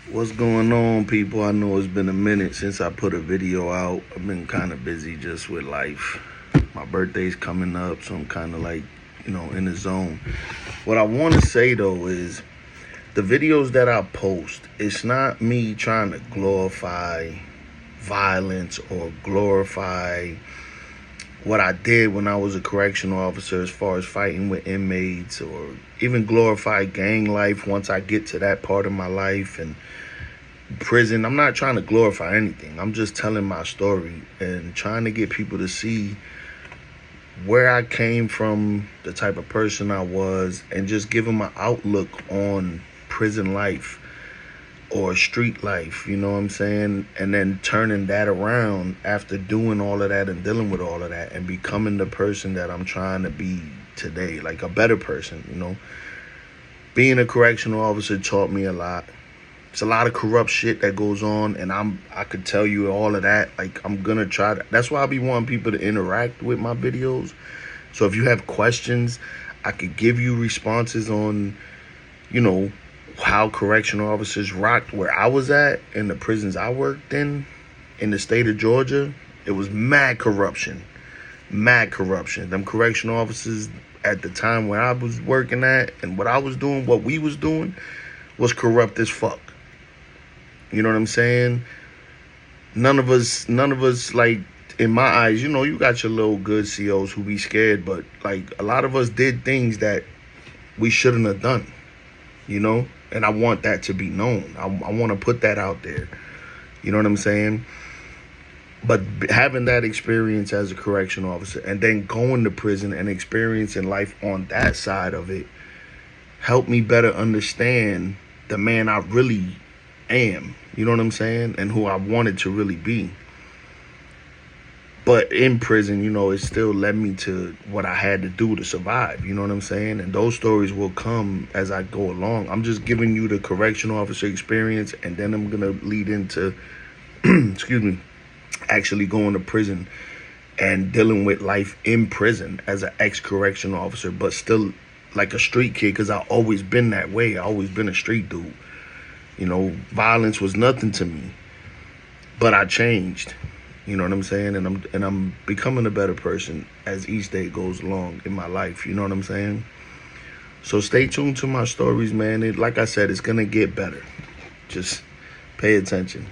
What's going on, people? I know it's been a minute since I put a video out. I've been kind of busy just with life. My birthday's coming up, so I'm kind of like, in the zone. What I want to say, though, is the videos that I post, it's not me trying to glorify violence or glorify what I did when I was a correctional officer as far as fighting with inmates, or even glorify gang life once I get to that part of my life and prison. I'm not trying to glorify anything. I'm just telling my story and trying to get people to see where I came from, the type of person I was, and just give them an outlook on prison life or street life, you know what I'm saying? And then turning that around after doing all of that and dealing with all of that and becoming the person that I'm trying to be today, like a better person. Being a correctional officer taught me a lot. It's a lot of corrupt shit that goes on, and I could tell you all of that. Like, I'm gonna try to, that's why I be wanting people to interact with my videos. So if you have questions, I could give you responses on, how correctional officers rocked where I was at in the prisons I worked in the state of Georgia. It was mad corruption. Mad corruption. Them correctional officers at the time where I was working at and what I was doing, what we was doing, was corrupt as fuck. You know what I'm saying? None of us, like, in my eyes, you got your little good COs who be scared, but, like, a lot of us did things that we shouldn't have done, And I want that to be known. I want to put that out there. You know what I'm saying? But having that experience as a correctional officer and then going to prison and experiencing life on that side of it helped me better understand the man I really am, you know what I'm saying, and who I wanted to really be. But in prison, it still led me to what I had to do to survive, you know what I'm saying? And those stories will come as I go along. I'm just giving you the correctional officer experience, and then I'm going to lead into, excuse me, actually going to prison and dealing with life in prison as an ex-correctional officer, but still like a street kid, because I've always been that way. I've always been a street dude. Violence was nothing to me, but I changed. You know what I'm saying? And I'm becoming a better person as each day goes along in my life. You know what I'm saying? So stay tuned to my stories, man. Like I said, it's gonna get better. Just pay attention.